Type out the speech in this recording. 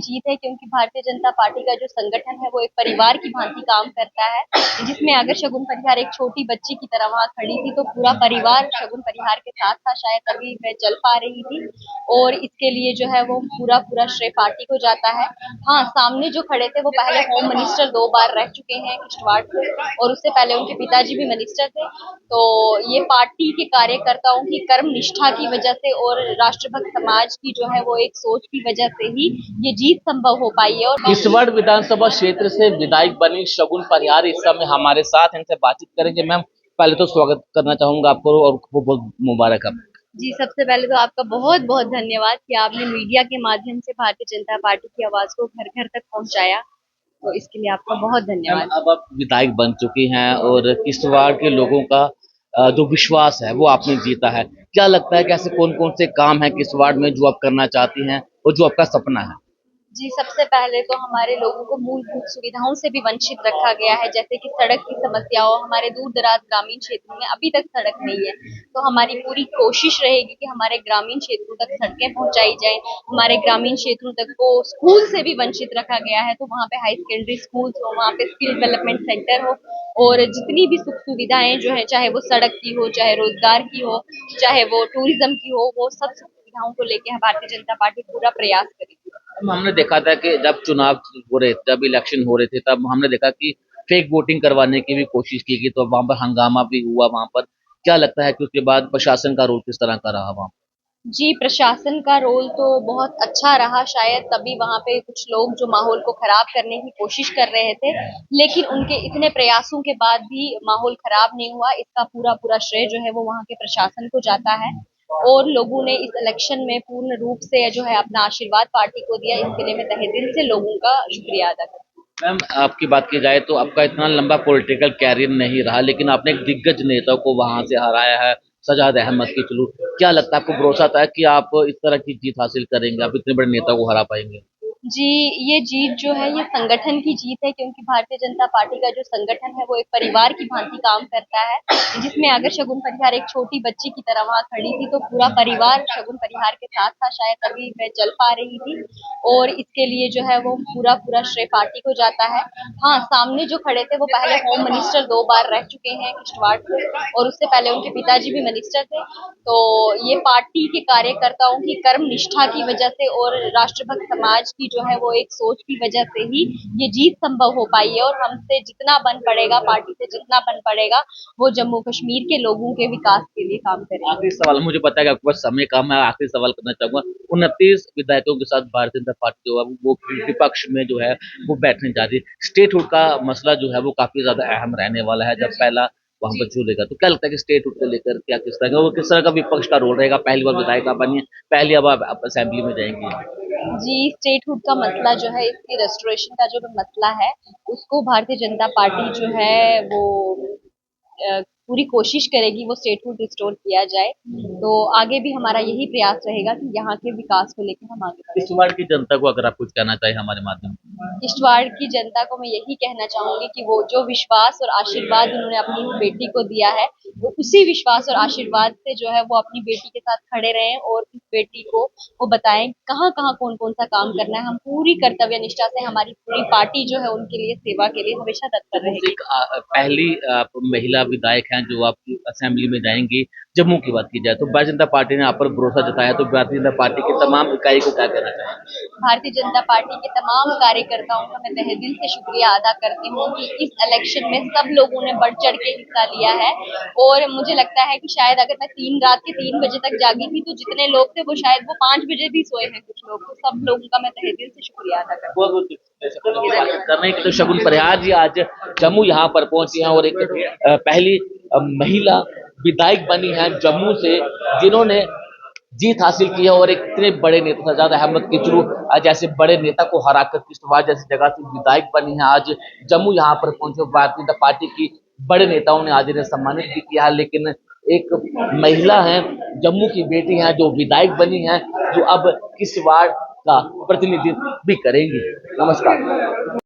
जीत है क्योंकि भारतीय जनता पार्टी का जो संगठन है वो एक परिवार की भांति काम करता है, जिसमें अगर शगुन परिहार एक छोटी बच्ची की तरह वहां खड़ी थी तो पूरा परिवार शगुन परिहार के साथ था। शायद तभी मैं चल पा रही थी और इसके लिए जो है वो पूरा पूरा श्रेय पार्टी को जाता है। हाँ, सामने जो खड़े थे वो पहले होम मिनिस्टर 2 बार रह चुके हैं किश्तवाड़ से और उससे पहले उनके पिताजी भी मिनिस्टर थे। तो ये पार्टी के कार्यकर्ताओं की कर्म निष्ठा की वजह से और राष्ट्रभक्त समाज की जो है वो एक सोच की वजह से ही ये जीत संभव हो पाई है। और किश्तवाड़ विधानसभा क्षेत्र से विधायक बनी शगुन परिहार इस समय हमारे साथ, इनसे बातचीत करेंगे। मैम, पहले तो स्वागत करना चाहूंगा आपको और बहुत बहुत मुबारक आप। जी, सबसे पहले तो आपका बहुत बहुत धन्यवाद कि आपने मीडिया के माध्यम से भारतीय जनता पार्टी की आवाज को घर घर तक पहुंचाया, तो इसके लिए आपका बहुत धन्यवाद। अब आप विधायक बन चुकी हैं और किश्तवाड़ के लोगों का जो विश्वास है वो आपने जीता है। क्या लगता है कि ऐसे कौन कौन से काम है किश्तवाड़ में जो आप करना चाहती हैं और जो आपका सपना है? जी, सबसे पहले तो हमारे लोगों को मूलभूत सुविधाओं से भी वंचित रखा गया है, जैसे कि सड़क की समस्या हो। हमारे दूर-दराज ग्रामीण क्षेत्रों में अभी तक सड़क नहीं है, तो हमारी पूरी कोशिश रहेगी कि हमारे ग्रामीण क्षेत्रों तक सड़कें पहुंचाई जाएं। हमारे ग्रामीण क्षेत्रों तक को स्कूल से भी वंचित रखा गया है, तो वहाँ पे हाई सेकेंडरी स्कूल्स हो, वहाँ पे स्किल डेवलपमेंट सेंटर हो और जितनी भी सुख सुविधाएं जो है, चाहे वो सड़क की हो, चाहे रोजगार की हो, चाहे वो टूरिज्म की हो, वो सब सुविधाओं को लेके भारतीय जनता पार्टी पूरा प्रयास करेगी। हमने देखा था कि जब चुनाव हो रहे, जब इलेक्शन हो रहे थे, तब हमने देखा कि फेक वोटिंग करवाने की भी कोशिश की गई, तो वहां पर हंगामा भी हुआ वहां पर। क्या लगता है कि उसके बाद प्रशासन का रोल किस तरह का रहा वहां? जी, प्रशासन का रोल तो बहुत अच्छा रहा। शायद तभी वहां पे कुछ लोग जो माहौल को खराब करने की कोशिश कर रहे थे, लेकिन उनके इतने प्रयासों के बाद भी माहौल खराब नहीं हुआ। इसका पूरा पूरा श्रेय जो है वो वहां के प्रशासन को जाता है और लोगों ने इस इलेक्शन में पूर्ण रूप से जो है अपना आशीर्वाद पार्टी को दिया। इसके लिए मैं तहे दिल से लोगों का शुक्रिया अदा करती हूँ। मैम, आपकी बात की जाए तो आपका इतना लंबा पॉलिटिकल कैरियर नहीं रहा, लेकिन आपने एक दिग्गज नेता को वहां से हराया है, सजाद अहमद के थ्रू। क्या लगता है, आपको भरोसा था कि आप इस तरह की जीत हासिल करेंगे, आप इतने बड़े नेता को हरा पाएंगे? जी, ये जीत जो है ये संगठन की जीत है क्योंकि भारतीय जनता पार्टी का जो संगठन है वो एक परिवार की भांति काम करता है, जिसमें अगर शगुन परिहार एक छोटी बच्ची की तरह वहां खड़ी थी तो पूरा परिवार शगुन परिहार के साथ था। शायद तभी मैं चल पा रही थी और इसके लिए जो है वो पूरा पूरा श्रेय पार्टी को जाता है। हाँ, सामने जो खड़े थे वो पहले होम मिनिस्टर 2 बार रह चुके हैं किश्तवाड़ से और उससे पहले उनके पिताजी भी मिनिस्टर थे। तो ये पार्टी के कार्यकर्ताओं की कर्म निष्ठा की वजह से और राष्ट्रभक्त समाज की जो है वो एक सोच की वजह से ही ये जीत संभव हो पाई है। और हमसे जितना बन पड़ेगा, पार्टी से जितना बन पड़ेगा, वो जम्मू कश्मीर के लोगों के विकास के लिए काम करेगा। आखिरी सवाल, मुझे पता है कि आपके पास समय कम है, आखिरी सवाल करना चाहूंगा। 29 विधायकों के साथ भारतीय जनता पार्टी जो है वो विपक्ष में जो है वो बैठने जा रही है। स्टेटहुड का मसला जो है वो काफी ज्यादा अहम रहने वाला है जब पहला वहां पर चुनेगा। तो क्या लगता है कि स्टेटहुड को लेकर क्या किस तरह का वो किस तरह का विपक्ष का रोल रहेगा? पहली बार विधायक आप बनी है, पहली बार आप असेंबली में जाएंगे। जी, स्टेटहुड का मसला जो है, इसकी रेस्टोरेशन का जो मसला है, उसको भारतीय जनता पार्टी जो है वो पूरी कोशिश करेगी वो स्टेटहुड रिस्टोर किया जाए। तो आगे भी हमारा यही प्रयास रहेगा कि यहाँ के विकास को लेकर हम आगे बढ़ें। किश्तवाड़ की जनता को अगर आप कुछ कहना चाहें हमारे माध्यम से। किश्तवाड़ की जनता को मैं यही कहना चाहूंगी कि वो जो विश्वास और आशीर्वाद उन्होंने अपनी बेटी को दिया है, वो उसी विश्वास और आशीर्वाद से जो है वो अपनी बेटी के साथ खड़े रहें और इस बेटी को वो बताएं कहाँ कहाँ कौन कौन सा काम करना है। हम पूरी कर्तव्य निष्ठा से, हमारी पूरी पार्टी जो है उनके लिए सेवा के लिए हमेशा तत्पर रहेगी। पहली आप महिला विधायक हैं जो आप असेंबली में जाएंगी। जम्मू की बात की जाए तो भारतीय जनता पार्टी ने आप पर भरोसा जताया, तो भारतीय जनता पार्टी की तमाम इकाई को क्या कहना चाहिए? भारतीय जनता पार्टी के तमाम कार्यकर्ताओं का मैं तहे दिल से शुक्रिया अदा करती हूँ कि इस इलेक्शन में सब लोगों ने बढ़ चढ़ के हिस्सा लिया है। और मुझे लगता है कि शायद अगर मैं रात के 3 बजे तक जागी थी तो जितने लोग थे वो शायद वो 5 बजे भी सोए हैं कुछ लोग। तो सब लोगों का मैं तहे दिल से शुक्रिया अदा करती हूँ। तो शगुन परिहार जी आज जम्मू यहाँ पर पहुंची हैं और एक पहली महिला विधायक बनी है जम्मू से, जिन्होंने जीत हासिल की है और एक इतने बड़े नेता सजाद अहमद के थ्रू जैसे बड़े नेता को हराकर किश्तवाड़ जैसी जगह से विधायक बनी है। आज जम्मू यहाँ पर पहुंचे भारतीय जनता पार्टी की बड़े नेताओं ने आज इन्हें सम्मानित भी किया है, लेकिन एक महिला है, जम्मू की बेटी है, जो विधायक बनी है, जो अब किश्तवाड़ का प्रतिनिधित्व भी करेंगी। नमस्कार।